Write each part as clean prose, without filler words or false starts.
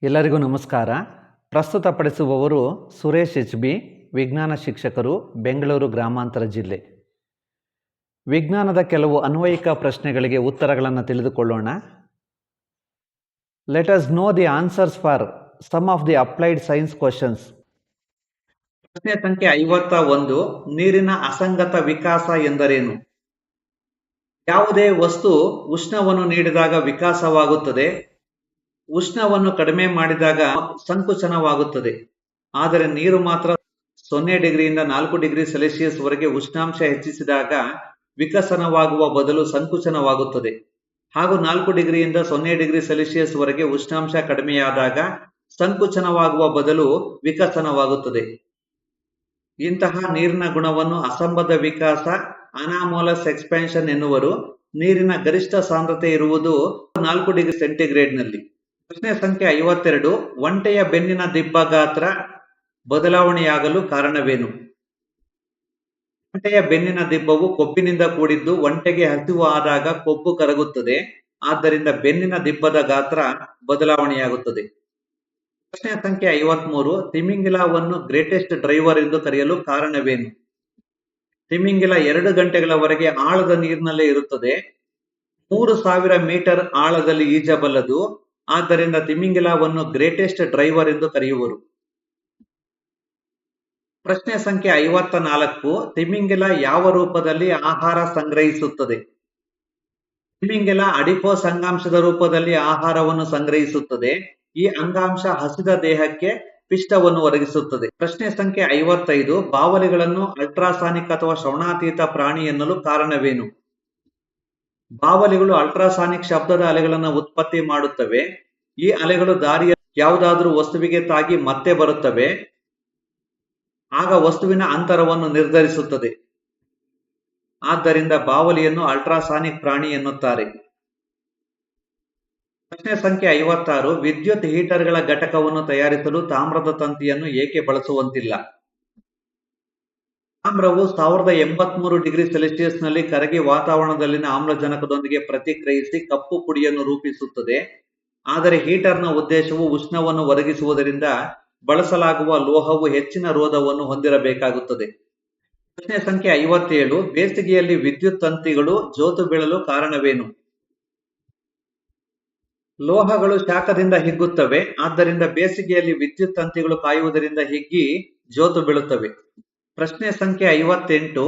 ಎಲ್ಲರಿಗೂ ನಮಸ್ಕಾರ. ಪ್ರಸ್ತುತಪಡಿಸುವವರು ಸುರೇಶ್ HB, ವಿಜ್ಞಾನ ಶಿಕ್ಷಕರು, ಬೆಂಗಳೂರು ಗ್ರಾಮಾಂತರ ಜಿಲ್ಲೆ. ವಿಜ್ಞಾನದ ಕೆಲವು ಅನ್ವಯಿಕ ಪ್ರಶ್ನೆಗಳಿಗೆ ಉತ್ತರಗಳನ್ನು ತಿಳಿದುಕೊಳ್ಳೋಣ. Let us know the answers for some of the applied science questions. ಪ್ರಶ್ನೆ ಸಂಖ್ಯೆ 51. ನೀರಿನ ಅಸಂಗತ ವಿಕಾಸ ಎಂದರೇನು? ಯಾವುದೇ ವಸ್ತು ಉಷ್ಣವನ್ನು ನೀಡಿದಾಗ ವಿಕಾಸವಾಗುತ್ತದೆ, ಉಷ್ಣವನ್ನು ಕಡಿಮೆ ಮಾಡಿದಾಗ ಸಂಕುಚನವಾಗುತ್ತದೆ. ಆದರೆ ನೀರು ಮಾತ್ರ 0 ಡಿಗ್ರಿಯಿಂದ 4 ಡಿಗ್ರಿ ಸೆಲ್ಸಿಯಸ್ ವರೆಗೆ ಉಷ್ಣಾಂಶ ಹೆಚ್ಚಿಸಿದಾಗ ವಿಕಸನವಾಗುವ ಬದಲು ಸಂಕುಚನವಾಗುತ್ತದೆ. ಹಾಗೂ 4 ಡಿಗ್ರಿಯಿಂದ 0 ಡಿಗ್ರಿ ಸೆಲ್ಸಿಯಸ್ ವರೆಗೆ ಉಷ್ಣಾಂಶ ಕಡಿಮೆಯಾದಾಗ ಸಂಕುಚನವಾಗುವ ಬದಲು ವಿಕಸನವಾಗುತ್ತದೆ. ಇಂತಹ ನೀರಿನ ಗುಣವನ್ನು ಅಸಂಬದ್ಧ ವಿಕಾಸ, ಅನಾಮೋಲಸ್ ಎಕ್ಸ್ಪ್ಯಾನ್ಷನ್ ಎನ್ನುವರು. ನೀರಿನ ಗರಿಷ್ಠ ಸಾಂದ್ರತೆ ಇರುವುದು 4 ಡಿಗ್ರಿ ಸೆಂಟಿಗ್ರೇಡ್ನಲ್ಲಿ. ಪ್ರಶ್ನೆ ಸಂಖ್ಯೆ 52. ಒಂಟೆಯ ಬೆನ್ನಿನ ದಿಬ್ಬ ಗಾತ್ರ ಬದಲಾವಣೆಯಾಗಲು ಕಾರಣವೇನು? ಒಂಟೆಯ ಬೆನ್ನಿನ ದಿಬ್ಬವು ಕೊಬ್ಬಿನಿಂದ ಕೂಡಿದ್ದು, ಒಂಟೆಗೆ ಹಸಿವು ಆದಾಗ ಕೊಬ್ಬು ಕರಗುತ್ತದೆ. ಆದ್ದರಿಂದ ಬೆನ್ನಿನ ದಿಬ್ಬದ ಗಾತ್ರ ಬದಲಾವಣೆಯಾಗುತ್ತದೆ. ಪ್ರಶ್ನೆ ಸಂಖ್ಯೆ 53. ತಿಮಿಂಗಿಲವನ್ನು ಗ್ರೇಟೆಸ್ಟ್ ಡ್ರೈವರ್ ಎಂದು ಕರೆಯಲು ಕಾರಣವೇನು? ತಿಮಿಂಗಿಲ 2 ಗಂಟೆಗಳವರೆಗೆ ಆಳದ ನೀರಿನಲ್ಲೇ ಇರುತ್ತದೆ. 3000 ಮೀಟರ್ ಆಳದಲ್ಲಿ ಈಜಬಲ್ಲದು. ಆದ್ದರಿಂದ ತಿಮಿಂಗಿಲವನ್ನು ಗ್ರೇಟೆಸ್ಟ್ ಡ್ರೈವರ್ ಎಂದು ಕರೆಯುವರು. ಪ್ರಶ್ನೆ ಸಂಖ್ಯೆ 54. ತಿಮಿಂಗಿಲ ಯಾವ ರೂಪದಲ್ಲಿ ಆಹಾರ ಸಂಗ್ರಹಿಸುತ್ತದೆ? ತಿಮಿಂಗಿಲ ಅಡಿಪೋಸ್ ಅಂಗಾಂಶದ ರೂಪದಲ್ಲಿ ಆಹಾರವನ್ನು ಸಂಗ್ರಹಿಸುತ್ತದೆ. ಈ ಅಂಗಾಂಶ ಹಸಿದ ದೇಹಕ್ಕೆ ಪಿಷ್ಟವನ್ನು ಒದಗಿಸುತ್ತದೆ. ಪ್ರಶ್ನೆ ಸಂಖ್ಯೆ 55. ಬಾವಲಿಗಳನ್ನು ಅಲ್ಟ್ರಾಸಾನಿಕ್ ಅಥವಾ ಶ್ರವಣಾತೀತ ಪ್ರಾಣಿ ಎನ್ನಲು ಕಾರಣವೇನು? ಬಾವಲಿಗಳು ಅಲ್ಟ್ರಾಸಾನಿಕ್ ಶಬ್ದದ ಅಲೆಗಳನ್ನು ಉತ್ಪತ್ತಿ ಮಾಡುತ್ತವೆ. ಈ ಅಲೆಗಳು ದಾರಿಯ ಯಾವುದಾದರೂ ವಸ್ತುವಿಗೆ ತಾಗಿ ಮತ್ತೆ ಬರುತ್ತವೆ. ಆಗ ವಸ್ತುವಿನ ಅಂತರವನ್ನು ನಿರ್ಧರಿಸುತ್ತದೆ. ಆದ್ದರಿಂದ ಬಾವಲಿಯನ್ನು ಅಲ್ಟ್ರಾಸಾನಿಕ್ ಪ್ರಾಣಿ ಎನ್ನುತ್ತಾರೆ. ಪ್ರಶ್ನೆ ಸಂಖ್ಯೆ 56. ವಿದ್ಯುತ್ ಹೀಟರ್ಗಳ ಘಟಕವನ್ನು ತಯಾರಿಸಲು ತಾಮ್ರದ ತಂತಿಯನ್ನು ಏಕೆ ಬಳಸುವಂತಿಲ್ಲ? ತಾಮ್ರವು 1083 ಡಿಗ್ರಿ ಸೆಲ್ಸಿಯಸ್ನಲ್ಲಿ ಕರಗಿ ವಾತಾವರಣದಲ್ಲಿನ ಆಮ್ಲಜನಕದೊಂದಿಗೆ ಪ್ರತಿಕ್ರಿಯಿಸಿ ಕಪ್ಪು ಪುಡಿಯನ್ನು ರೂಪಿಸುತ್ತದೆ. ಆದರೆ ಹೀಟರ್ನ ಉದ್ದೇಶವು ಉಷ್ಣವನ್ನು ಒದಗಿಸುವುದರಿಂದ ಬಳಸಲಾಗುವ ಲೋಹವು ಹೆಚ್ಚಿನ ರೋಧವನ್ನು ಹೊಂದಿರಬೇಕಾಗುತ್ತದೆ. ಪ್ರಶ್ನೆ ಸಂಖ್ಯೆ 57. ಬೇಸಿಗೆಯಲ್ಲಿ ವಿದ್ಯುತ್ ತಂತಿಗಳು ಜೋತು ಬೀಳಲು ಕಾರಣವೇನು? ಲೋಹಗಳು ಶಾಖದಿಂದ ಹಿಗ್ಗುತ್ತವೆ. ಆದ್ದರಿಂದ ಬೇಸಿಗೆಯಲ್ಲಿ ವಿದ್ಯುತ್ ತಂತಿಗಳು ಕಾಯುವುದರಿಂದ ಹಿಗ್ಗಿ ಜೋತು ಬೀಳುತ್ತವೆ. ಪ್ರಶ್ನೆ ಸಂಖ್ಯೆ 58.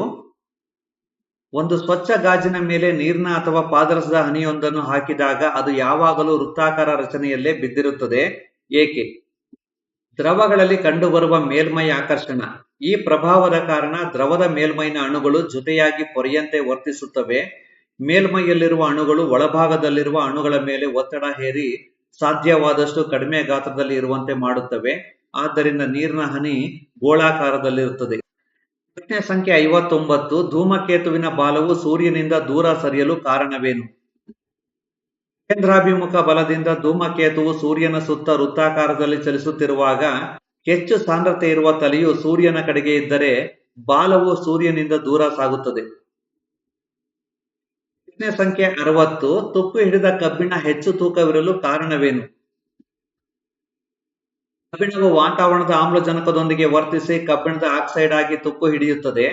ಒಂದು ಸ್ವಚ್ಛ ಗಾಜಿನ ಮೇಲೆ ನೀರಿನ ಅಥವಾ ಪಾದರಸದ ಹನಿಯೊಂದನ್ನು ಹಾಕಿದಾಗ ಅದು ಯಾವಾಗಲೂ ವೃತ್ತಾಕಾರ ರಚನೆಯಲ್ಲೇ ಬಿದ್ದಿರುತ್ತದೆ. ಏಕೆ? ದ್ರವಗಳಲ್ಲಿ ಕಂಡುಬರುವ ಮೇಲ್ಮೈ ಆಕರ್ಷಣ. ಈ ಪ್ರಭಾವದ ಕಾರಣ ದ್ರವದ ಮೇಲ್ಮೈನ ಅಣುಗಳು ಜೊತೆಯಾಗಿ ಪೊರೆಯಂತೆ ವರ್ತಿಸುತ್ತವೆ. ಮೇಲ್ಮೈಯಲ್ಲಿರುವ ಅಣುಗಳು ಒಳಭಾಗದಲ್ಲಿರುವ ಅಣುಗಳ ಮೇಲೆ ಒತ್ತಡ ಹೇರಿ ಸಾಧ್ಯವಾದಷ್ಟು ಕಡಿಮೆ ಗಾತ್ರದಲ್ಲಿ ಇರುವಂತೆ ಮಾಡುತ್ತವೆ. ಆದ್ದರಿಂದ ನೀರಿನ ಹನಿ ಗೋಳಾಕಾರದಲ್ಲಿರುತ್ತದೆ. ಪ್ರಶ್ನೆ ಸಂಖ್ಯೆ 59. ಧೂಮಕೇತುವಿನ ಬಾಲವು ಸೂರ್ಯನಿಂದ ದೂರ ಸರಿಯಲು ಕಾರಣವೇನು? ಕೇಂದ್ರಾಭಿಮುಖ ಬಲದಿಂದ ಧೂಮಕೇತುವು ಸೂರ್ಯನ ಸುತ್ತ ವೃತ್ತಾಕಾರದಲ್ಲಿ ಚಲಿಸುತ್ತಿರುವಾಗ ಹೆಚ್ಚು ಸಾಂದ್ರತೆ ಇರುವ ತಲೆಯು ಸೂರ್ಯನ ಕಡೆಗೆ ಇದ್ದರೆ ಬಾಲವು ಸೂರ್ಯನಿಂದ ದೂರ ಸಾಗುತ್ತದೆ. ಪ್ರಶ್ನೆ ಸಂಖ್ಯೆ 60. ತುಕ್ಕು ಹಿಡಿದ ಕಬ್ಬಿಣ ಹೆಚ್ಚು ತೂಕವಿರಲು ಕಾರಣವೇನು? ಕಬ್ಬಿಣವು ವಾತಾವರಣದ ಆಮ್ಲಜನಕದೊಂದಿಗೆ ವರ್ತಿಸಿ ಕಬ್ಬಿಣದ ಆಕ್ಸೈಡ್ ಆಗಿ ತುಕ್ಕು ಹಿಡಿಯುತ್ತದೆ.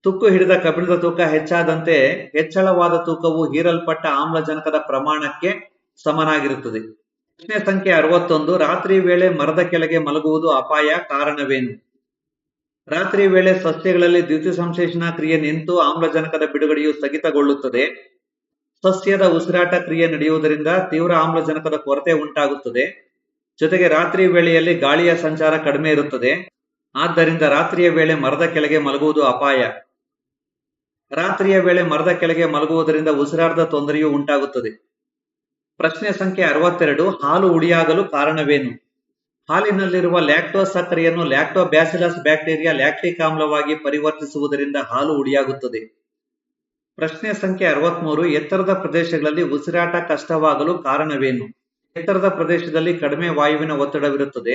ತುಕ್ಕು ಹಿಡಿದ ಕಬ್ಬಿಣದ ತೂಕ ಹೆಚ್ಚಾದಂತೆ ಹೆಚ್ಚಳವಾದ ತೂಕವು ಹೀರಲ್ಪಟ್ಟ ಆಮ್ಲಜನಕದ ಪ್ರಮಾಣಕ್ಕೆ ಸಮನಾಗಿರುತ್ತದೆ. ಪ್ರಶ್ನೆ ಸಂಖ್ಯೆ 61. ರಾತ್ರಿ ವೇಳೆ ಮರದ ಕೆಳಗೆ ಮಲಗುವುದು ಅಪಾಯ, ಕಾರಣವೇನು? ರಾತ್ರಿ ವೇಳೆ ಸಸ್ಯಗಳಲ್ಲಿ ದ್ಯುತಿಸಂಶ್ಲೇಷಣಾ ಕ್ರಿಯೆ ನಿಂತು ಆಮ್ಲಜನಕದ ಬಿಡುಗಡೆಯು ಸ್ಥಗಿತಗೊಳ್ಳುತ್ತದೆ. ಸಸ್ಯದ ಉಸಿರಾಟ ಕ್ರಿಯೆ ನಡೆಯುವುದರಿಂದ ತೀವ್ರ ಆಮ್ಲಜನಕದ ಕೊರತೆ ಉಂಟಾಗುತ್ತದೆ. ಜೊತೆಗೆ ರಾತ್ರಿ ವೇಳೆಯಲ್ಲಿ ಗಾಳಿಯ ಸಂಚಾರ ಕಡಿಮೆ ಇರುತ್ತದೆ. ಆದ್ದರಿಂದ ರಾತ್ರಿಯ ವೇಳೆ ಮರದ ಕೆಳಗೆ ಮಲಗುವುದು ಅಪಾಯ. ರಾತ್ರಿಯ ವೇಳೆ ಮರದ ಕೆಳಗೆ ಮಲಗುವುದರಿಂದ ಉಸಿರಾಟದ ತೊಂದರೆಯೂ ಉಂಟಾಗುತ್ತದೆ. ಪ್ರಶ್ನೆ ಸಂಖ್ಯೆ 62. ಹಾಲು ಹುಳಿಯಾಗಲು ಕಾರಣವೇನು? ಹಾಲಿನಲ್ಲಿರುವ ಲ್ಯಾಕ್ಟೋಸ್ ಸಕ್ಕರೆಯನ್ನು ಲ್ಯಾಕ್ಟೋಬ್ಯಾಸಿಲಸ್ ಬ್ಯಾಕ್ಟೀರಿಯಾ ಲ್ಯಾಕ್ಟಿಕ್ ಆಮ್ಲವಾಗಿ ಪರಿವರ್ತಿಸುವುದರಿಂದ ಹಾಲು ಹುಳಿಯಾಗುತ್ತದೆ. ಪ್ರಶ್ನೆ ಸಂಖ್ಯೆ 63. ಎತ್ತರದ ಪ್ರದೇಶಗಳಲ್ಲಿ ಉಸಿರಾಟ ಕಷ್ಟವಾಗಲು ಕಾರಣವೇನು? ಎತ್ತರದ ಪ್ರದೇಶದಲ್ಲಿ ಕಡಿಮೆ ವಾಯುವಿನ ಒತ್ತಡವಿರುತ್ತದೆ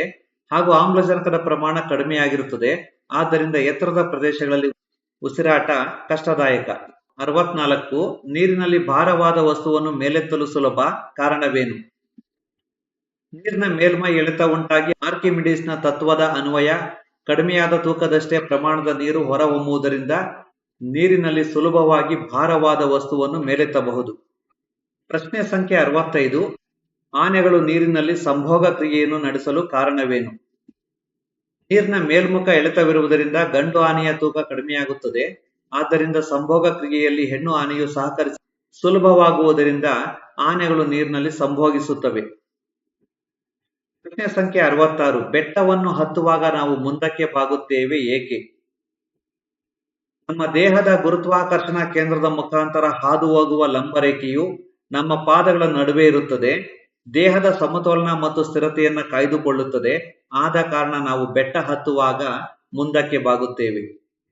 ಹಾಗೂ ಆಮ್ಲಜನಕದ ಪ್ರಮಾಣ ಕಡಿಮೆಯಾಗಿರುತ್ತದೆ. ಆದ್ದರಿಂದ ಎತ್ತರದ ಪ್ರದೇಶಗಳಲ್ಲಿ ಉಸಿರಾಟ ಕಷ್ಟದಾಯಕ. 64. ನೀರಿನಲ್ಲಿ ಭಾರವಾದ ವಸ್ತುವನ್ನು ಮೇಲೆತ್ತಲು ಸುಲಭ, ಕಾರಣವೇನು? ನೀರಿನ ಮೇಲ್ಮೈ ಎಳೆತ ಉಂಟಾಗಿ ಆರ್ಕಿಮಿಡೀಸ್ನ ತತ್ವದ ಅನ್ವಯ ಕಡಿಮೆಯಾದ ತೂಕದಷ್ಟೇ ಪ್ರಮಾಣದ ನೀರು ಹೊರಹೊಮ್ಮುವುದರಿಂದ ನೀರಿನಲ್ಲಿ ಸುಲಭವಾಗಿ ಭಾರವಾದ ವಸ್ತುವನ್ನು ಮೇಲೆತ್ತಬಹುದು. ಪ್ರಶ್ನೆ ಸಂಖ್ಯೆ 65. ಆನೆಗಳು ನೀರಿನಲ್ಲಿ ಸಂಭೋಗ ಕ್ರಿಯೆಯನ್ನು ನಡೆಸಲು ಕಾರಣವೇನು? ನೀರಿನ ಮೇಲ್ಮುಖ ಎಳೆತವಿರುವುದರಿಂದ ಗಂಡು ಆನೆಯ ತೂಕ ಕಡಿಮೆಯಾಗುತ್ತದೆ. ಆದ್ದರಿಂದ ಸಂಭೋಗ ಕ್ರಿಯೆಯಲ್ಲಿ ಹೆಣ್ಣು ಆನೆಯು ಸಹಕರಿಸಿ ಸುಲಭವಾಗುವುದರಿಂದ ಆನೆಗಳು ನೀರಿನಲ್ಲಿ ಸಂಭೋಗಿಸುತ್ತವೆ. ಪ್ರಶ್ನೆ ಸಂಖ್ಯೆ 66. ಬೆಟ್ಟವನ್ನು ಹತ್ತುವಾಗ ನಾವು ಮುಂದಕ್ಕೆ ಬಾಗುತ್ತೇವೆ ಏಕೆ? ನಮ್ಮ ದೇಹದ ಗುರುತ್ವಾಕರ್ಷಣಾ ಕೇಂದ್ರದ ಮುಖಾಂತರ ಹಾದು ಹೋಗುವ ಲಂಬರೇಖೆಯು ನಮ್ಮ ಪಾದಗಳ ನಡುವೆ ಇರುತ್ತದೆ. ದೇಹದ ಸಮತೋಲನ ಮತ್ತು ಸ್ಥಿರತೆಯನ್ನು ಕಾಯ್ದುಕೊಳ್ಳುತ್ತದೆ. ಆದ ಕಾರಣ ನಾವು ಬೆಟ್ಟ ಹತ್ತುವಾಗ ಮುಂದಕ್ಕೆ ಬಾಗುತ್ತೇವೆ.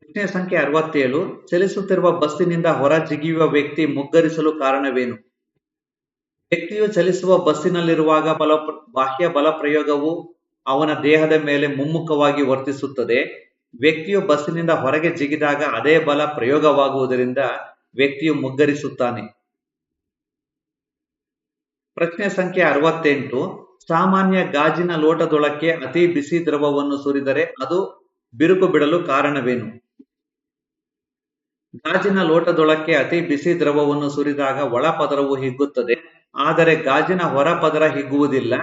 ಪ್ರಶ್ನೆ ಸಂಖ್ಯೆ 67. ಚಲಿಸುತ್ತಿರುವ ಬಸ್ಸಿನಿಂದ ಹೊರ ಜಿಗಿಯುವ ವ್ಯಕ್ತಿ ಮುಗ್ಗರಿಸಲು ಕಾರಣವೇನು? ವ್ಯಕ್ತಿಯು ಚಲಿಸುವ ಬಸ್ಸಿನಲ್ಲಿರುವಾಗ ಬಾಹ್ಯ ಬಲ ಪ್ರಯೋಗವು ಅವನ ದೇಹದ ಮೇಲೆ ಮುಮ್ಮುಖವಾಗಿ ವರ್ತಿಸುತ್ತದೆ. ವ್ಯಕ್ತಿಯು ಬಸ್ಸಿನಿಂದ ಹೊರಗೆ ಜಿಗಿದಾಗ ಅದೇ ಬಲ ಪ್ರಯೋಗವಾಗುವುದರಿಂದ ವ್ಯಕ್ತಿಯು ಮುಗ್ಗರಿಸುತ್ತಾನೆ. ಪ್ರಶ್ನೆ ಸಂಖ್ಯೆ 68. ಸಾಮಾನ್ಯ ಗಾಜಿನ ಲೋಟದೊಳಕ್ಕೆ ಅತಿ ಬಿಸಿ ದ್ರವವನ್ನು ಸುರಿದರೆ ಅದು ಬಿರುಕು ಬಿಡಲು ಕಾರಣವೇನು? ಗಾಜಿನ ಲೋಟದೊಳಕ್ಕೆ ಅತಿ ಬಿಸಿ ದ್ರವವನ್ನು ಸುರಿದಾಗ ಒಳಪದರವು ಹಿಗ್ಗುತ್ತದೆ, ಆದರೆ ಗಾಜಿನ ಹೊರ ಪದರ ಹಿಗ್ಗುವುದಿಲ್ಲ.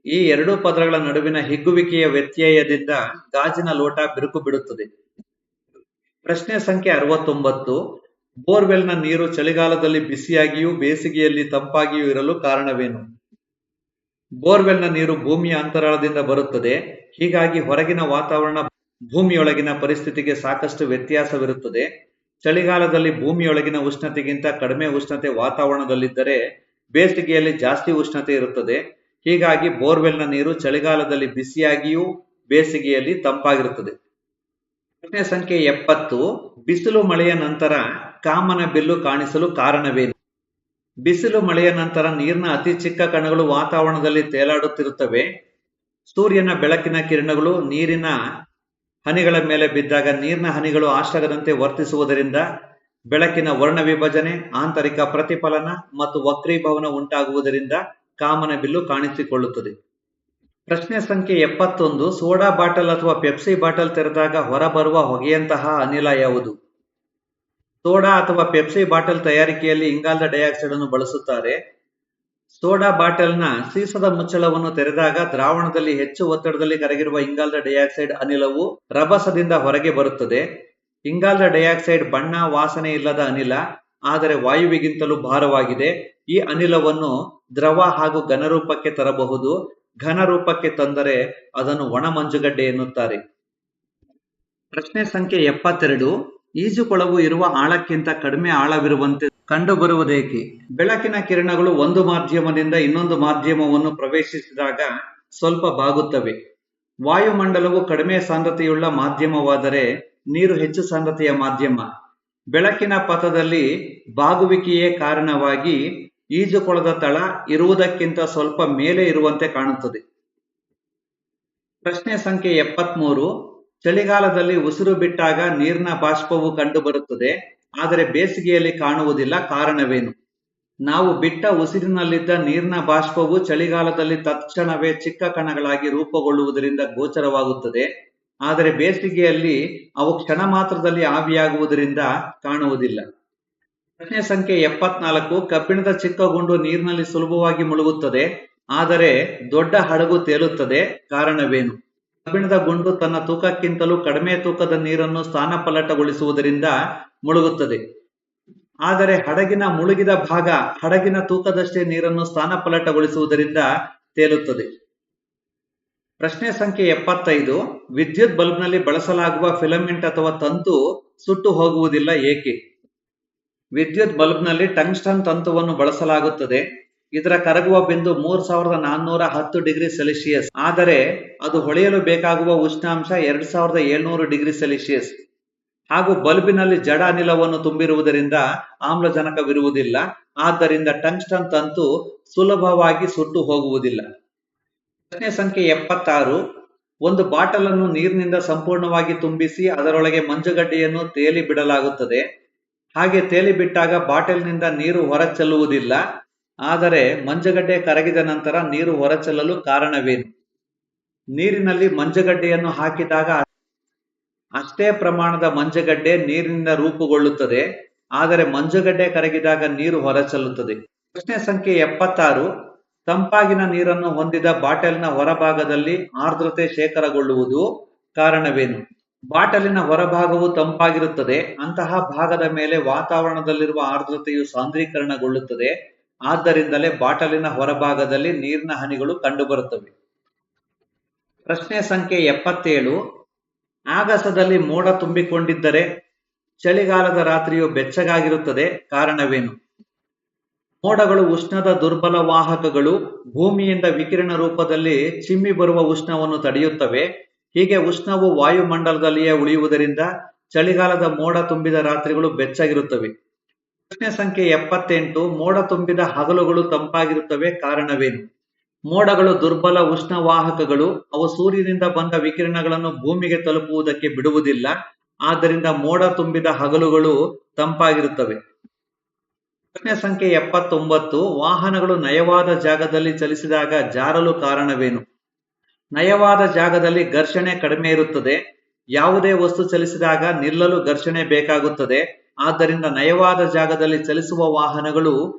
ಈ ಎರಡೂ ಪದರಗಳ ನಡುವಿನ ಹಿಗ್ಗುವಿಕೆಯ ವ್ಯತ್ಯಯದಿಂದ ಗಾಜಿನ ಲೋಟ ಬಿರುಕು ಬಿಡುತ್ತದೆ. ಪ್ರಶ್ನೆ ಸಂಖ್ಯೆ 69. ಬೋರ್ವೆಲ್ನ ನೀರು ಚಳಿಗಾಲದಲ್ಲಿ ಬಿಸಿಯಾಗಿಯೂ ಬೇಸಿಗೆಯಲ್ಲಿ ತಂಪಾಗಿಯೂ ಇರಲು ಕಾರಣವೇನು? ಬೋರ್ವೆಲ್ನ ನೀರು ಭೂಮಿಯ ಅಂತರಾಳದಿಂದ ಬರುತ್ತದೆ. ಹೀಗಾಗಿ ಹೊರಗಿನ ವಾತಾವರಣ ಭೂಮಿಯೊಳಗಿನ ಪರಿಸ್ಥಿತಿಗೆ ಸಾಕಷ್ಟು ವ್ಯತ್ಯಾಸವಿರುತ್ತದೆ. ಚಳಿಗಾಲದಲ್ಲಿ ಭೂಮಿಯೊಳಗಿನ ಉಷ್ಣತೆಗಿಂತ ಕಡಿಮೆ ಉಷ್ಣತೆ ವಾತಾವರಣದಲ್ಲಿದ್ದರೆ ಬೇಸಿಗೆಯಲ್ಲಿ ಜಾಸ್ತಿ ಉಷ್ಣತೆ ಇರುತ್ತದೆ. ಹೀಗಾಗಿ ಬೋರ್ವೆಲ್ನ ನೀರು ಚಳಿಗಾಲದಲ್ಲಿ ಬಿಸಿಯಾಗಿಯೂ ಬೇಸಿಗೆಯಲ್ಲಿ ತಂಪಾಗಿರುತ್ತದೆ. ಪ್ರಶ್ನೆ ಸಂಖ್ಯೆ 70. ಬಿಸಿಲು ಮಳೆಯ ನಂತರ ಕಾಮನ ಬಿಲ್ಲು ಕಾಣಿಸಲು ಕಾರಣವೇನು? ಬಿಸಿಲು ಮಳೆಯ ನಂತರ ನೀರಿನ ಅತಿ ಚಿಕ್ಕ ಕಣಗಳು ವಾತಾವರಣದಲ್ಲಿ ತೇಲಾಡುತ್ತಿರುತ್ತವೆ. ಸೂರ್ಯನ ಬೆಳಕಿನ ಕಿರಣಗಳು ನೀರಿನ ಹನಿಗಳ ಮೇಲೆ ಬಿದ್ದಾಗ ನೀರಿನ ಹನಿಗಳು ಆಶ್ರಗದಂತೆ ವರ್ತಿಸುವುದರಿಂದ ಬೆಳಕಿನ ವರ್ಣ ವಿಭಜನೆ, ಆಂತರಿಕ ಪ್ರತಿಫಲನ ಮತ್ತು ವಕ್ರೀಭವನ ಉಂಟಾಗುವುದರಿಂದ ಕಾಮನ ಬಿಲ್ಲು ಕಾಣಿಸಿಕೊಳ್ಳುತ್ತದೆ. ಪ್ರಶ್ನೆ ಸಂಖ್ಯೆ 71. ಸೋಡಾ ಬಾಟಲ್ ಅಥವಾ ಪೆಪ್ಸಿ ಬಾಟಲ್ ತೆರೆದಾಗ ಹೊರಬರುವ ಹೊಗೆಯಂತಹ ಅನಿಲ ಯಾವುದು? ಸೋಡಾ ಅಥವಾ ಪೆಪ್ಸಿ ಬಾಟಲ್ ತಯಾರಿಕೆಯಲ್ಲಿ ಇಂಗಾಲದ ಡೈಆಕ್ಸೈಡ್ ಅನ್ನು ಬಳಸುತ್ತಾರೆ. ಸೋಡಾ ಬಾಟಲ್ನ ಸೀಸದ ಮುಚ್ಚಳವನ್ನು ತೆರೆದಾಗ ದ್ರಾವಣದಲ್ಲಿ ಹೆಚ್ಚು ಒತ್ತಡದಲ್ಲಿ ಕರಗಿರುವ ಇಂಗಾಲದ ಡೈಆಕ್ಸೈಡ್ ಅನಿಲವು ರಭಸದಿಂದ ಹೊರಗೆ ಬರುತ್ತದೆ. ಇಂಗಾಲದ ಡೈಆಕ್ಸೈಡ್ ಬಣ್ಣ, ವಾಸನೆ ಇಲ್ಲದ ಅನಿಲ, ಆದರೆ ವಾಯುವಿಗಿಂತಲೂ ಭಾರವಾಗಿದೆ. ಈ ಅನಿಲವನ್ನು ದ್ರವ ಹಾಗೂ ಘನರೂಪಕ್ಕೆ ತರಬಹುದು. ಘನರೂಪಕ್ಕೆ ತಂದರೆ ಅದನ್ನು ಒಣ ಮಂಜುಗಡ್ಡೆ ಎನ್ನುತ್ತಾರೆ. ಪ್ರಶ್ನೆ ಸಂಖ್ಯೆ 72. ಈಜುಕೊಳವು ಇರುವ ಆಳಕ್ಕಿಂತ ಕಡಿಮೆ ಆಳವಿರುವಂತೆ ಕಂಡುಬರುವುದೇಕೆ? ಬೆಳಕಿನ ಕಿರಣಗಳು ಒಂದು ಮಾಧ್ಯಮದಿಂದ ಇನ್ನೊಂದು ಮಾಧ್ಯಮವನ್ನು ಪ್ರವೇಶಿಸಿದಾಗ ಸ್ವಲ್ಪ ಬಾಗುತ್ತವೆ. ವಾಯುಮಂಡಲವು ಕಡಿಮೆ ಸಾಂದ್ರತೆಯುಳ್ಳ ಮಾಧ್ಯಮವಾದರೆ ನೀರು ಹೆಚ್ಚು ಸಾಂದ್ರತೆಯ ಮಾಧ್ಯಮ. ಬೆಳಕಿನ ಪಥದಲ್ಲಿ ಬಾಗುವಿಕೆಯೇ ಕಾರಣವಾಗಿ ಈಜುಕೊಳದ ತಳ ಇರುವುದಕ್ಕಿಂತ ಸ್ವಲ್ಪ ಮೇಲೆ ಇರುವಂತೆ ಕಾಣುತ್ತದೆ. ಪ್ರಶ್ನೆ ಸಂಖ್ಯೆ 73. ಚಳಿಗಾಲದಲ್ಲಿ ಉಸಿರು ಬಿಟ್ಟಾಗ ನೀರಿನ ಬಾಷ್ಪವು ಕಂಡುಬರುತ್ತದೆ, ಆದರೆ ಬೇಸಿಗೆಯಲ್ಲಿ ಕಾಣುವುದಿಲ್ಲ. ಕಾರಣವೇನು? ನಾವು ಬಿಟ್ಟ ಉಸಿರಿನಲ್ಲಿದ್ದ ನೀರಿನ ಬಾಷ್ಪವು ಚಳಿಗಾಲದಲ್ಲಿ ತತ್ಕ್ಷಣವೇ ಚಿಕ್ಕ ಕಣಗಳಾಗಿ ರೂಪುಗೊಳ್ಳುವುದರಿಂದ ಗೋಚರವಾಗುತ್ತದೆ, ಆದರೆ ಬೇಸಿಗೆಯಲ್ಲಿ ಅವು ಕ್ಷಣ ಮಾತ್ರದಲ್ಲಿ ಆವಿಯಾಗುವುದರಿಂದ ಕಾಣುವುದಿಲ್ಲ. ಪ್ರಶ್ನೆ ಸಂಖ್ಯೆ 74. ಕಬ್ಬಿಣದ ಚಿಕ್ಕ ಗುಂಡು ನೀರಿನಲ್ಲಿ ಸುಲಭವಾಗಿ ಮುಳುಗುತ್ತದೆ, ಆದರೆ ದೊಡ್ಡ ಹಡಗು ತೇಲುತ್ತದೆ. ಕಾರಣವೇನು? ಕಬ್ಬಿಣದ ಗುಂಡು ತನ್ನ ತೂಕಕ್ಕಿಂತಲೂ ಕಡಿಮೆ ತೂಕದ ನೀರನ್ನು ಸ್ಥಾನಪಲ್ಲಟಗೊಳಿಸುವುದರಿಂದ ಮುಳುಗುತ್ತದೆ, ಆದರೆ ಹಡಗಿನ ಮುಳುಗಿದ ಭಾಗ ಹಡಗಿನ ತೂಕದಷ್ಟೇ ನೀರನ್ನು ಸ್ಥಾನಪಲ್ಲಟಗೊಳಿಸುವುದರಿಂದ ತೇಲುತ್ತದೆ. ಪ್ರಶ್ನೆ ಸಂಖ್ಯೆ 75. ವಿದ್ಯುತ್ ಬಲ್ಬ್ನಲ್ಲಿ ಬಳಸಲಾಗುವ ಫಿಲಮೆಂಟ್ ಅಥವಾ ತಂತು ಸುಟ್ಟು ಹೋಗುವುದಿಲ್ಲ ಏಕೆ? ವಿದ್ಯುತ್ ಬಲ್ಬ್ನಲ್ಲಿ ಟಂಗ್ಸ್ಟನ್ ತಂತುವನ್ನು ಬಳಸಲಾಗುತ್ತದೆ. ಇದರ ಕರಗುವ ಬಿಂದು 3410 ಡಿಗ್ರಿ ಸೆಲ್ಸಿಯಸ್, ಆದರೆ ಅದು ಹೊಳೆಯಲು ಬೇಕಾಗುವ ಉಷ್ಣಾಂಶ 2700 ಡಿಗ್ರಿ ಸೆಲ್ಸಿಯಸ್. ಹಾಗೂ ಬಲ್ಬಿನಲ್ಲಿ ಜಡ ಅನಿಲವನ್ನು ತುಂಬಿರುವುದರಿಂದ ಆಮ್ಲಜನಕವಿರುವುದಿಲ್ಲ. ಆದ್ದರಿಂದ ಟಂಗ್ಸ್ಟನ್ ತಂತು ಸುಲಭವಾಗಿ ಸುಟ್ಟು ಹೋಗುವುದಿಲ್ಲ. ಪ್ರಶ್ನೆ ಸಂಖ್ಯೆ 76. ಒಂದು ಬಾಟಲ್ ಅನ್ನು ನೀರಿನಿಂದ ಸಂಪೂರ್ಣವಾಗಿ ತುಂಬಿಸಿ ಅದರೊಳಗೆ ಮಂಜುಗಡ್ಡೆಯನ್ನು ತೇಲಿ ಬಿಡಲಾಗುತ್ತದೆ. ಹಾಗೆ ತೇಲಿ ಬಿಟ್ಟಾಗ ಬಾಟಲಿನಿಂದ ನೀರು ಹೊರ ಚೆಲ್ಲುವುದಿಲ್ಲ. ಆದರೆ ಮಂಜುಗಡ್ಡೆ ಕರಗಿದ ನಂತರ ನೀರು ಹೊರಚೆಲ್ಲಲು ಕಾರಣವೇನು? ನೀರಿನಲ್ಲಿ ಮಂಜುಗಡ್ಡೆಯನ್ನು ಹಾಕಿದಾಗ ಅಷ್ಟೇ ಪ್ರಮಾಣದ ಮಂಜುಗಡ್ಡೆ ನೀರಿನಿಂದ ರೂಪುಗೊಳ್ಳುತ್ತದೆ, ಆದರೆ ಮಂಜುಗಡ್ಡೆ ಕರಗಿದಾಗ ನೀರು ಹೊರಚೆಲ್ಲುತ್ತದೆ. ಪ್ರಶ್ನೆ ಸಂಖ್ಯೆ 76. ತಂಪಾಗಿನ ನೀರನ್ನು ಹೊಂದಿದ ಬಾಟಲಿನ ಹೊರಭಾಗದಲ್ಲಿ ಆರ್ದ್ರತೆ ಶೇಖರಗೊಳ್ಳುವುದು ಕಾರಣವೇನು? ಬಾಟಲಿನ ಹೊರಭಾಗವು ತಂಪಾಗಿರುತ್ತದೆ, ಅಂತಹ ಭಾಗದ ಮೇಲೆ ವಾತಾವರಣದಲ್ಲಿರುವ ಆರ್ದ್ರತೆಯು ಸಾಂದ್ರೀಕರಣಗೊಳ್ಳುತ್ತದೆ, ಆದ್ದರಿಂದಲೇ ಬಾಟಲಿನ ಹೊರಭಾಗದಲ್ಲಿ ನೀರಿನ ಹನಿಗಳು ಕಂಡುಬರುತ್ತವೆ. ಪ್ರಶ್ನೆ ಸಂಖ್ಯೆ 77. ಆಗಸದಲ್ಲಿ ಮೋಡ ತುಂಬಿಕೊಂಡಿದ್ದರೆ ಚಳಿಗಾಲದ ರಾತ್ರಿಯು ಬೆಚ್ಚಗಾಗಿರುತ್ತದೆ, ಕಾರಣವೇನು? ಮೋಡಗಳು ಉಷ್ಣದ ದುರ್ಬಲ ವಾಹಕಗಳು, ಭೂಮಿಯಿಂದ ವಿಕಿರಣ ರೂಪದಲ್ಲಿ ಚಿಮ್ಮಿ ಬರುವ ಉಷ್ಣವನ್ನು ತಡೆಯುತ್ತವೆ. ಹೀಗೆ ಉಷ್ಣವು ವಾಯುಮಂಡಲದಲ್ಲಿಯೇ ಉಳಿಯುವುದರಿಂದ ಚಳಿಗಾಲದ ಮೋಡ ತುಂಬಿದ ರಾತ್ರಿಗಳು ಬೆಚ್ಚಗಿರುತ್ತವೆ. ಪ್ರಶ್ನೆ ಸಂಖ್ಯೆ 78. ಮೋಡ ತುಂಬಿದ ಹಗಲುಗಳು ತಂಪಾಗಿರುತ್ತವೆ, ಕಾರಣವೇನು? ಮೋಡಗಳು ದುರ್ಬಲ ಉಷ್ಣವಾಹಕಗಳು, ಅವು ಸೂರ್ಯನಿಂದ ಬಂದ ವಿಕಿರಣಗಳನ್ನು ಭೂಮಿಗೆ ತಲುಪುವುದಕ್ಕೆ ಬಿಡುವುದಿಲ್ಲ, ಆದ್ದರಿಂದ ಮೋಡ ತುಂಬಿದ ಹಗಲುಗಳು ತಂಪಾಗಿರುತ್ತವೆ. ಪ್ರಶ್ನೆ ಸಂಖ್ಯೆ 79. ವಾಹನಗಳು ನಯವಾದ ಜಾಗದಲ್ಲಿ ಚಲಿಸಿದಾಗ ಜಾರಲು ಕಾರಣವೇನು? ನಯವಾದ ಜಾಗದಲ್ಲಿ ಘರ್ಷಣೆ ಕಡಿಮೆ ಇರುತ್ತದೆ. ಯಾವುದೇ ವಸ್ತು ಚಲಿಸಿದಾಗ ನಿಲ್ಲಲು ಘರ್ಷಣೆ ಬೇಕಾಗುತ್ತದೆ, ಆದ್ದರಿಂದ ನಯವಾದ ಜಾಗದಲ್ಲಿ ಚಲಿಸುವ ವಾಹನಗಳು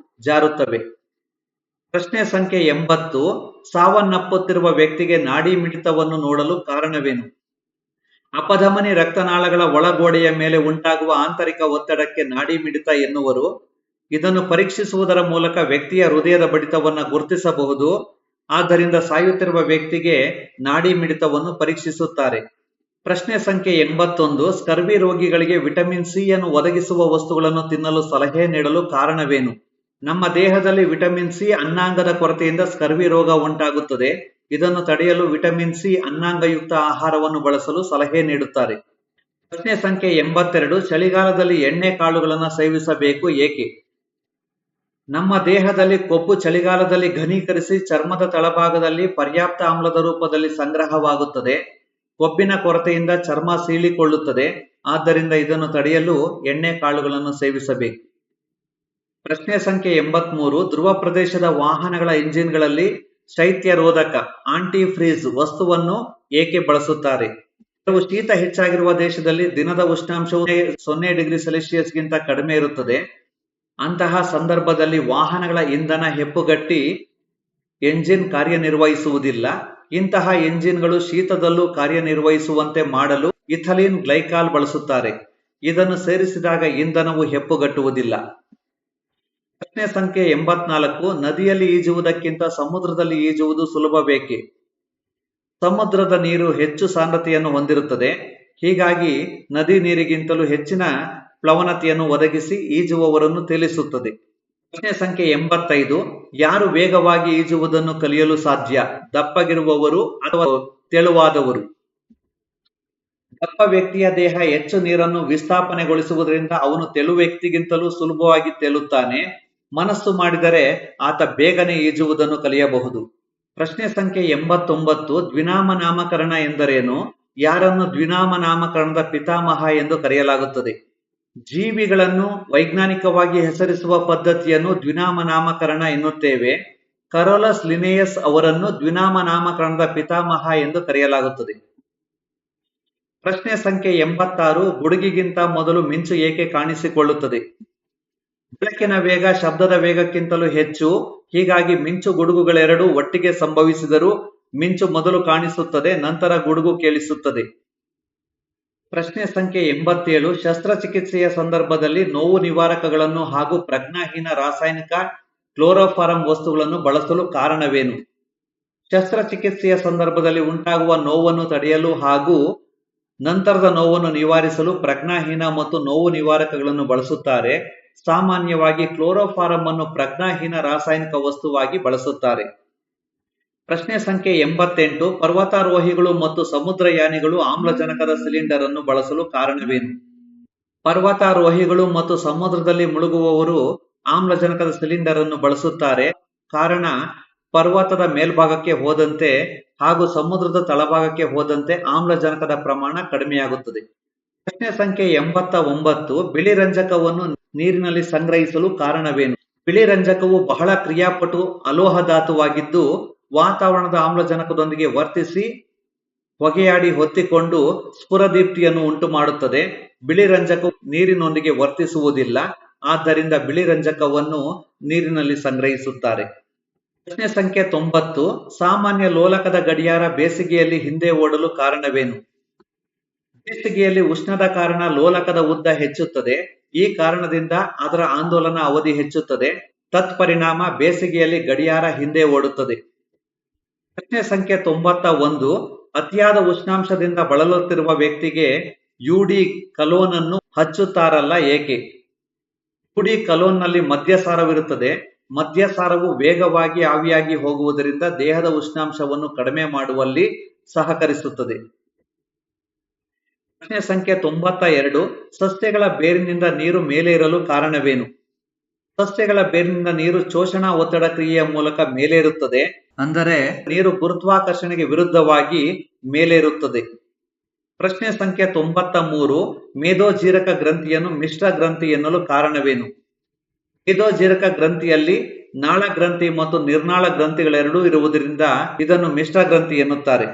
ಜಾರುತ್ತವೆ. ಪ್ರಶ್ನೆ ಸಂಖ್ಯೆ 80. ಸಾವನ್ನಪ್ಪುತ್ತಿರುವ ವ್ಯಕ್ತಿಗೆ ನಾಡಿ ಮಿಡಿತವನ್ನು ನೋಡಲು ಕಾರಣವೇನು? ಅಪಧಮನಿ ರಕ್ತನಾಳಗಳ ಒಳಗೋಡೆಯ ಮೇಲೆ ಉಂಟಾಗುವ ಆಂತರಿಕ ಒತ್ತಡಕ್ಕೆ ನಾಡಿ ಮಿಡಿತ ಎನ್ನುವರು. ಇದನ್ನು ಪರೀಕ್ಷಿಸುವುದರ ಮೂಲಕ ವ್ಯಕ್ತಿಯ ಹೃದಯದ ಬಡಿತವನ್ನು ಗುರುತಿಸಬಹುದು, ಆದ್ದರಿಂದ ಸಾಯುತ್ತಿರುವ ವ್ಯಕ್ತಿಗೆ ನಾಡಿ ಮಿಡಿತವನ್ನು ಪರೀಕ್ಷಿಸುತ್ತಾರೆ. ಪ್ರಶ್ನೆ ಸಂಖ್ಯೆ 81. ಸ್ಕರ್ವಿ ರೋಗಿಗಳಿಗೆ ವಿಟಮಿನ್ ಸಿ ಯನ್ನು ಒದಗಿಸುವ ವಸ್ತುಗಳನ್ನು ತಿನ್ನಲು ಸಲಹೆ ನೀಡಲು ಕಾರಣವೇನು? ನಮ್ಮ ದೇಹದಲ್ಲಿ ವಿಟಮಿನ್ ಸಿ ಅನ್ನಾಂಗದ ಕೊರತೆಯಿಂದ ಸ್ಕರ್ವಿ ರೋಗ ಉಂಟಾಗುತ್ತದೆ. ಇದನ್ನು ತಡೆಯಲು ವಿಟಮಿನ್ ಸಿ ಅನ್ನಾಂಗಯುಕ್ತ ಆಹಾರವನ್ನು ಬಳಸಲು ಸಲಹೆ ನೀಡುತ್ತಾರೆ. ಪ್ರಶ್ನೆ ಸಂಖ್ಯೆ 82. ಚಳಿಗಾಲದಲ್ಲಿ ಎಣ್ಣೆ ಕಾಳುಗಳನ್ನು ಸೇವಿಸಬೇಕು, ಏಕೆ? ನಮ್ಮ ದೇಹದಲ್ಲಿ ಕೊಬ್ಬು ಚಳಿಗಾಲದಲ್ಲಿ ಘನೀಕರಿಸಿ ಚರ್ಮದ ತಳಭಾಗದಲ್ಲಿ ಪರ್ಯಾಪ್ತ ಆಮ್ಲದ ರೂಪದಲ್ಲಿ ಸಂಗ್ರಹವಾಗುತ್ತದೆ. ಕೊಬ್ಬಿನ ಕೊರತೆಯಿಂದ ಚರ್ಮ ಸೀಳಿಕೊಳ್ಳುತ್ತದೆ, ಆದ್ದರಿಂದ ಇದನ್ನು ತಡೆಯಲು ಎಣ್ಣೆ ಕಾಳುಗಳನ್ನು ಸೇವಿಸಬೇಕು. ಪ್ರಶ್ನೆ ಸಂಖ್ಯೆ 83. ಧ್ರುವ ಪ್ರದೇಶದ ವಾಹನಗಳ ಇಂಜಿನ್ಗಳಲ್ಲಿ ಶೈತ್ಯ ರೋಧಕ ಆಂಟಿ ಫ್ರೀಜ್ ವಸ್ತುವನ್ನು ಏಕೆ ಬಳಸುತ್ತಾರೆ? ಕೆಲವು ಶೀತ ಹೆಚ್ಚಾಗಿರುವ ದೇಶದಲ್ಲಿ ದಿನದ ಉಷ್ಣಾಂಶವು 0°C ಗಿಂತ ಕಡಿಮೆ ಇರುತ್ತದೆ. ಅಂತಹ ಸಂದರ್ಭದಲ್ಲಿ ವಾಹನಗಳ ಇಂಧನ ಹೆಪ್ಪುಗಟ್ಟಿ ಎಂಜಿನ್ ಕಾರ್ಯನಿರ್ವಹಿಸುವುದಿಲ್ಲ. ಇಂತಹ ಎಂಜಿನ್ಗಳು ಶೀತದಲ್ಲೂ ಕಾರ್ಯನಿರ್ವಹಿಸುವಂತೆ ಮಾಡಲು ಇಥಿಲೀನ್ ಗ್ಲೈಕಾಲ್ ಬಳಸುತ್ತಾರೆ. ಇದನ್ನು ಸೇರಿಸಿದಾಗ ಇಂಧನವು ಹೆಪ್ಪುಗಟ್ಟುವುದಿಲ್ಲ. ಪ್ರಶ್ನೆ ಸಂಖ್ಯೆ 84. ನದಿಯಲ್ಲಿ ಈಜುವುದಕ್ಕಿಂತ ಸಮುದ್ರದಲ್ಲಿ ಈಜುವುದು ಸುಲಭವೇಕೆ? ಸಮುದ್ರದ ನೀರು ಹೆಚ್ಚು ಸಾಂದ್ರತೆಯನ್ನು ಹೊಂದಿರುತ್ತದೆ, ಹೀಗಾಗಿ ನದಿ ನೀರಿಗಿಂತಲೂ ಹೆಚ್ಚಿನ ಪ್ಲವನತೆಯನ್ನು ಒದಗಿಸಿ ಈಜುವವರನ್ನು ತೇಲಿಸುತ್ತದೆ. ಪ್ರಶ್ನೆ ಸಂಖ್ಯೆ 85. ಯಾರು ವೇಗವಾಗಿ ಈಜುವುದನ್ನು ಕಲಿಯಲು ಸಾಧ್ಯ? ದಪ್ಪಗಿರುವವರು ಅಥವಾ ತೆಳುವಾದವರು? ದಪ್ಪ ವ್ಯಕ್ತಿಯ ದೇಹ ಹೆಚ್ಚು ನೀರನ್ನು ವಿಸ್ಥಾಪನೆಗೊಳಿಸುವುದರಿಂದ ಅವನು ತೆಳು ವ್ಯಕ್ತಿಗಿಂತಲೂ ಸುಲಭವಾಗಿ ತೇಲುತ್ತಾನೆ. ಮನಸ್ಸು ಮಾಡಿದರೆ ಆತ ಬೇಗನೆ ಈಜುವುದನ್ನು ಕಲಿಯಬಹುದು. ಪ್ರಶ್ನೆ ಸಂಖ್ಯೆ 89. ದ್ವಿನಾಮ ನಾಮಕರಣ ಎಂದರೇನು? ಯಾರನ್ನು ದ್ವಿನಾಮ ನಾಮಕರಣದ ಪಿತಾಮಹ ಎಂದು ಕರೆಯಲಾಗುತ್ತದೆ? ಜೀವಿಗಳನ್ನು ವೈಜ್ಞಾನಿಕವಾಗಿ ಹೆಸರಿಸುವ ಪದ್ಧತಿಯನ್ನು ದ್ವಿನಾಮ ನಾಮಕರಣ ಎನ್ನುತ್ತೇವೆ. ಕರೋಲಸ್ ಲಿನೇಯಸ್ ಅವರನ್ನು ದ್ವಿನಾಮ ನಾಮಕರಣದ ಪಿತಾಮಹ ಎಂದು ಕರೆಯಲಾಗುತ್ತದೆ. ಪ್ರಶ್ನೆ ಸಂಖ್ಯೆ 86. ಗುಡುಗಿಗಿಂತ ಮೊದಲು ಮಿಂಚು ಏಕೆ ಕಾಣಿಸಿಕೊಳ್ಳುತ್ತದೆ? ಬೆಳಕಿನ ವೇಗ ಶಬ್ದದ ವೇಗಕ್ಕಿಂತಲೂ ಹೆಚ್ಚು, ಹೀಗಾಗಿ ಮಿಂಚು ಗುಡುಗುಗಳೆರಡೂ ಒಟ್ಟಿಗೆ ಸಂಭವಿಸಿದರೂ ಮಿಂಚು ಮೊದಲು ಕಾಣಿಸುತ್ತದೆ, ನಂತರ ಗುಡುಗು ಕೇಳಿಸುತ್ತದೆ. ಪ್ರಶ್ನೆ ಸಂಖ್ಯೆ 87. ಶಸ್ತ್ರಚಿಕಿತ್ಸೆಯ ಸಂದರ್ಭದಲ್ಲಿ ನೋವು ನಿವಾರಕಗಳನ್ನು ಹಾಗೂ ಪ್ರಜ್ಞಾಹೀನ ರಾಸಾಯನಿಕ ಕ್ಲೋರೋಫಾರಂ ವಸ್ತುಗಳನ್ನು ಬಳಸಲು ಕಾರಣವೇನು? ಶಸ್ತ್ರಚಿಕಿತ್ಸೆಯ ಸಂದರ್ಭದಲ್ಲಿ ಉಂಟಾಗುವ ನೋವನ್ನು ತಡೆಯಲು ಹಾಗೂ ನಂತರದ ನೋವನ್ನು ನಿವಾರಿಸಲು ಪ್ರಜ್ಞಾಹೀನ ಮತ್ತು ನೋವು ನಿವಾರಕಗಳನ್ನು ಬಳಸುತ್ತಾರೆ. ಸಾಮಾನ್ಯವಾಗಿ ಕ್ಲೋರೋಫಾರಂ ಅನ್ನು ಪ್ರಜ್ಞಾಹೀನ ರಾಸಾಯನಿಕ ವಸ್ತುವಾಗಿ ಬಳಸುತ್ತಾರೆ. ಪ್ರಶ್ನೆ ಸಂಖ್ಯೆ 88. ಪರ್ವತಾರೋಹಿಗಳು ಮತ್ತು ಸಮುದ್ರಯಾನಿಗಳು ಆಮ್ಲಜನಕದ ಸಿಲಿಂಡರ್ ಅನ್ನು ಬಳಸಲು ಕಾರಣವೇನು? ಪರ್ವತಾರೋಹಿಗಳು ಮತ್ತು ಸಮುದ್ರದಲ್ಲಿ ಮುಳುಗುವವರು ಆಮ್ಲಜನಕದ ಸಿಲಿಂಡರ್ ಅನ್ನು ಬಳಸುತ್ತಾರೆ. ಕಾರಣ, ಪರ್ವತದ ಮೇಲ್ಭಾಗಕ್ಕೆ ಹೋದಂತೆ ಹಾಗೂ ಸಮುದ್ರದ ತಳಭಾಗಕ್ಕೆ ಹೋದಂತೆ ಆಮ್ಲಜನಕದ ಪ್ರಮಾಣ ಕಡಿಮೆಯಾಗುತ್ತದೆ. ಪ್ರಶ್ನೆ ಸಂಖ್ಯೆ 89. ಬಿಳಿ ರಂಜಕವನ್ನು ನೀರಿನಲ್ಲಿ ಸಂಗ್ರಹಿಸಲು ಕಾರಣವೇನು? ಬಿಳಿ ರಂಜಕವು ಬಹಳ ಕ್ರಿಯಾಪಟು ಅಲೋಹ ಧಾತುವಾಗಿದ್ದು ವಾತಾವರಣದ ಆಮ್ಲಜನಕದೊಂದಿಗೆ ವರ್ತಿಸಿ ಹೊಗೆಯಾಡಿ ಹೊತ್ತಿಕೊಂಡು ಸ್ಫುರದೀಪ್ತಿಯನ್ನು ಉಂಟು ಮಾಡುತ್ತದೆ. ಬಿಳಿ ರಂಜಕವು ನೀರಿನೊಂದಿಗೆ ವರ್ತಿಸುವುದಿಲ್ಲ, ಆದ್ದರಿಂದ ಬಿಳಿ ರಂಜಕವನ್ನು ನೀರಿನಲ್ಲಿ ಸಂಗ್ರಹಿಸುತ್ತಾರೆ. ಪ್ರಶ್ನೆ ಸಂಖ್ಯೆ 90. ಸಾಮಾನ್ಯ ಲೋಲಕದ ಗಡಿಯಾರ ಬೇಸಿಗೆಯಲ್ಲಿ ಹಿಂದೆ ಓಡಲು ಕಾರಣವೇನು? ಬೇಸಿಗೆಯಲ್ಲಿ ಉಷ್ಣದ ಕಾರಣ ಲೋಲಕದ ಉದ್ದ ಹೆಚ್ಚುತ್ತದೆ. ಈ ಕಾರಣದಿಂದ ಅದರ ಆಂದೋಲನ ಅವಧಿ ಹೆಚ್ಚುತ್ತದೆ. ತತ್ಪರಿಣಾಮ ಬೇಸಿಗೆಯಲ್ಲಿ ಗಡಿಯಾರ ಹಿಂದೆ ಓಡುತ್ತದೆ. ಪ್ರಶ್ನೆ ಸಂಖ್ಯೆ 91. ಅತಿಯಾದ ಉಷ್ಣಾಂಶದಿಂದ ಬಳಲುತ್ತಿರುವ ವ್ಯಕ್ತಿಗೆ ಯುಡಿ ಕಲೋನ್ ಅನ್ನು ಹಚ್ಚುತ್ತಾರಲ್ಲ, ಏಕೆ? ಯುಡಿ ಕಲೋನ್ ನಲ್ಲಿ ಮದ್ಯಸಾರವಿರುತ್ತದೆ. ಮದ್ಯಸಾರವು ವೇಗವಾಗಿ ಆವಿಯಾಗಿ ಹೋಗುವುದರಿಂದ ದೇಹದ ಉಷ್ಣಾಂಶವನ್ನು ಕಡಿಮೆ ಮಾಡುವಲ್ಲಿ ಸಹಕರಿಸುತ್ತದೆ. ಪ್ರಶ್ನೆ ಸಂಖ್ಯೆ 92. ಸಸ್ಯಗಳ ಬೇರಿನಿಂದ ನೀರು ಮೇಲೇರಲು ಕಾರಣವೇನು? ಸಸ್ಯಗಳ ಬೇರಿನಿಂದ ನೀರು ಶೋಷಣಾ ಒತ್ತಡ ಕ್ರಿಯೆಯ ಮೂಲಕ ಮೇಲೇರುತ್ತದೆ. ಅಂದರೆ ನೀರು ಗುರುತ್ವಾಕರ್ಷಣೆಗೆ ವಿರುದ್ಧವಾಗಿ ಮೇಲೇರುತ್ತದೆ. ಪ್ರಶ್ನೆ ಸಂಖ್ಯೆ 93. ಮೇದೋಜೀರಕ ಗ್ರಂಥಿಯನ್ನು ಮಿಶ್ರ ಗ್ರಂಥಿ ಎನ್ನಲು ಕಾರಣವೇನು? ಮೇದೋಜೀರಕ ಗ್ರಂಥಿಯಲ್ಲಿ ನಾಳ ಗ್ರಂಥಿ ಮತ್ತು ನಿರ್ನಾಳ ಗ್ರಂಥಿಗಳೆರಡೂ ಇರುವುದರಿಂದ ಇದನ್ನು ಮಿಶ್ರ ಗ್ರಂಥಿ ಎನ್ನುತ್ತಾರೆ.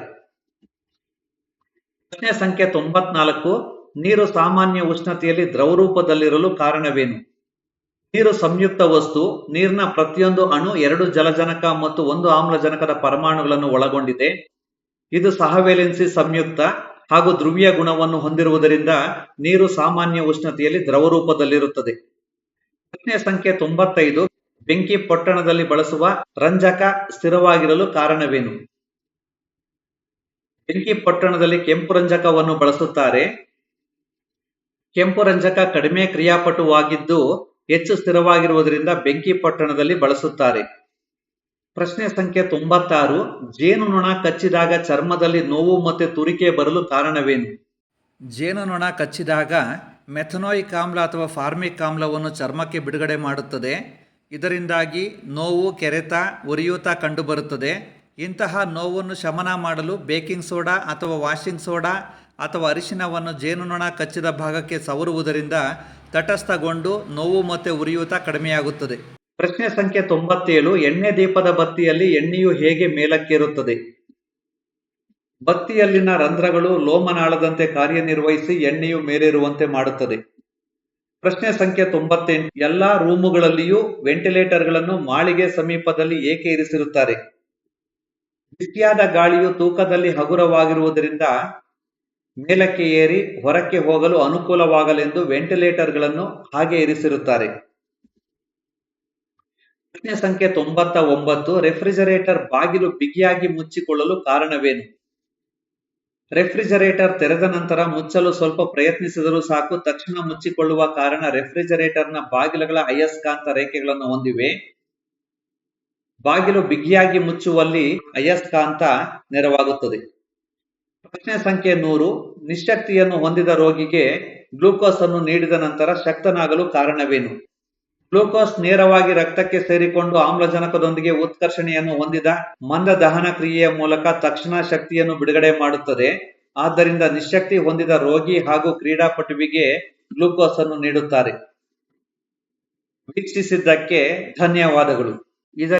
ಪ್ರಶ್ನೆ ಸಂಖ್ಯೆ 94. ನೀರು ಸಾಮಾನ್ಯ ಉಷ್ಣತೆಯಲ್ಲಿ ದ್ರವರೂಪದಲ್ಲಿರಲು ಕಾರಣವೇನು? ನೀರು ಸಂಯುಕ್ತ ವಸ್ತು. ನೀರಿನ ಪ್ರತಿಯೊಂದು ಅಣು 2 ಜಲಜನಕ ಮತ್ತು 1 ಆಮ್ಲಜನಕದ ಪರಮಾಣುಗಳನ್ನು ಒಳಗೊಂಡಿದೆ. ಇದು ಸಹವೇಲೆನ್ಸಿ ಸಂಯುಕ್ತ ಹಾಗೂ ಧ್ರುವೀಯ ಗುಣವನ್ನು ಹೊಂದಿರುವುದರಿಂದ ನೀರು ಸಾಮಾನ್ಯ ಉಷ್ಣತೆಯಲ್ಲಿ ದ್ರವರೂಪದಲ್ಲಿರುತ್ತದೆ. ಪ್ರಶ್ನೆ ಸಂಖ್ಯೆ 95. ಬೆಂಕಿ ಪೊಟ್ಟಣದಲ್ಲಿ ಬಳಸುವ ರಂಜಕ ಸ್ಥಿರವಾಗಿರಲು ಕಾರಣವೇನು? ಬೆಂಕಿ ಪೊಟ್ಟಣದಲ್ಲಿ ಕೆಂಪು ರಂಜಕವನ್ನು ಬಳಸುತ್ತಾರೆ. ಕೆಂಪು ರಂಜಕ ಕಡಿಮೆ ಕ್ರಿಯಾಪಟುವಾಗಿದ್ದು ಹೆಚ್ಚು ಸ್ಥಿರವಾಗಿರುವುದರಿಂದ ಬೆಂಕಿ ಪೊಟ್ಟಣದಲ್ಲಿ ಬಳಸುತ್ತಾರೆ. ಪ್ರಶ್ನೆ ಸಂಖ್ಯೆ 96. ಜೇನುನೊಣ ಕಚ್ಚಿದಾಗ ಚರ್ಮದಲ್ಲಿ ನೋವು ಮತ್ತು ತುರಿಕೆ ಬರಲು ಕಾರಣವೇನು? ಜೇನುನೊಣ ಕಚ್ಚಿದಾಗ ಮೆಥನೋಯಿಕ್ ಆಮ್ಲ ಅಥವಾ ಫಾರ್ಮಿಕ್ ಆಮ್ಲವನ್ನು ಚರ್ಮಕ್ಕೆ ಬಿಡುಗಡೆ ಮಾಡುತ್ತದೆ. ಇದರಿಂದಾಗಿ ನೋವು, ಕೆರೆತ, ಉರಿಯೂತ ಕಂಡುಬರುತ್ತದೆ. ಇಂತಹ ನೋವನ್ನು ಶಮನ ಮಾಡಲು ಬೇಕಿಂಗ್ ಸೋಡಾ ಅಥವಾ ವಾಷಿಂಗ್ ಸೋಡಾ ಅಥವಾ ಅರಿಶಿನವನ್ನು ಜೇನುನೊಣ ಕಚ್ಚಿದ ಭಾಗಕ್ಕೆ ಸವರುವುದರಿಂದ ತಟಸ್ಥಗೊಂಡು ನೋವು ಮತ್ತು ಉರಿಯೂತ ಕಡಿಮೆಯಾಗುತ್ತದೆ. ಪ್ರಶ್ನೆ ಸಂಖ್ಯೆ 97. ಎಣ್ಣೆ ದೀಪದ ಬತ್ತಿಯಲ್ಲಿ ಎಣ್ಣೆಯು ಹೇಗೆ ಮೇಲಕ್ಕೇರುತ್ತದೆ? ಬತ್ತಿಯಲ್ಲಿನ ರಂಧ್ರಗಳು ಲೋಮನಾಳದಂತೆ ಕಾರ್ಯನಿರ್ವಹಿಸಿ ಎಣ್ಣೆಯು ಮೇಲೇರುವಂತೆ ಮಾಡುತ್ತದೆ. ಪ್ರಶ್ನೆ ಸಂಖ್ಯೆ 98. ಎಲ್ಲಾ ರೂಮುಗಳಲ್ಲಿಯೂ ವೆಂಟಿಲೇಟರ್ಗಳನ್ನು ಮಾಳಿಗೆ ಸಮೀಪದಲ್ಲಿ ಏಕೆ ಇರಿಸಿರುತ್ತಾರೆ? ಬಿಸಿಯಾದ ಗಾಳಿಯು ತೂಕದಲ್ಲಿ ಹಗುರವಾಗಿರುವುದರಿಂದ ಮೇಲಕ್ಕೆ ಏರಿ ಹೊರಕ್ಕೆ ಹೋಗಲು ಅನುಕೂಲವಾಗಲೆಂದು ವೆಂಟಿಲೇಟರ್ಗಳನ್ನು ಹಾಗೆ ಇರಿಸಿರುತ್ತಾರೆ. ಪ್ರಶ್ನೆ ಸಂಖ್ಯೆ 99. ರೆಫ್ರಿಜರೇಟರ್ ಬಾಗಿಲು ಬಿಗಿಯಾಗಿ ಮುಚ್ಚಿಕೊಳ್ಳಲು ಕಾರಣವೇನು? ರೆಫ್ರಿಜರೇಟರ್ ತೆರೆದ ನಂತರ ಮುಚ್ಚಲು ಸ್ವಲ್ಪ ಪ್ರಯತ್ನಿಸಿದರೂ ಸಾಕು, ತಕ್ಷಣ ಮುಚ್ಚಿಕೊಳ್ಳುವ ಕಾರಣ ರೆಫ್ರಿಜರೇಟರ್ನ ಬಾಗಿಲುಗಳ ಅಯಸ್ಕಾಂತ ರೇಖೆಗಳನ್ನು ಹೊಂದಿವೆ. ಬಾಗಿಲು ಬಿಗಿಯಾಗಿ ಮುಚ್ಚುವಲ್ಲಿ ಅಯಸ್ಕಾಂತ ನೆರವಾಗುತ್ತದೆ. ಪ್ರಶ್ನೆ ಸಂಖ್ಯೆ 100. ನಿಶ್ಶಕ್ತಿಯನ್ನು ಹೊಂದಿದ ರೋಗಿಗೆ ಗ್ಲೂಕೋಸ್ ಅನ್ನು ನೀಡಿದ ನಂತರ ಶಕ್ತನಾಗಲು ಕಾರಣವೇನು? ಗ್ಲೂಕೋಸ್ ನೇರವಾಗಿ ರಕ್ತಕ್ಕೆ ಸೇರಿಕೊಂಡು ಆಮ್ಲಜನಕದೊಂದಿಗೆ ಉತ್ಕರ್ಷಣೆಯನ್ನು ಹೊಂದಿದ ಮಂದ ದಹನ ಕ್ರಿಯೆಯ ಮೂಲಕ ತಕ್ಷಣ ಶಕ್ತಿಯನ್ನು ಬಿಡುಗಡೆ ಮಾಡುತ್ತದೆ. ಆದ್ದರಿಂದ ನಿಶ್ಶಕ್ತಿ ಹೊಂದಿದ ರೋಗಿ ಹಾಗೂ ಕ್ರೀಡಾಪಟುವಿಗೆ ಗ್ಲೂಕೋಸ್ ಅನ್ನು ನೀಡುತ್ತಾರೆ. ವೀಕ್ಷಿಸಿದ್ದಕ್ಕೆ ಧನ್ಯವಾದಗಳು.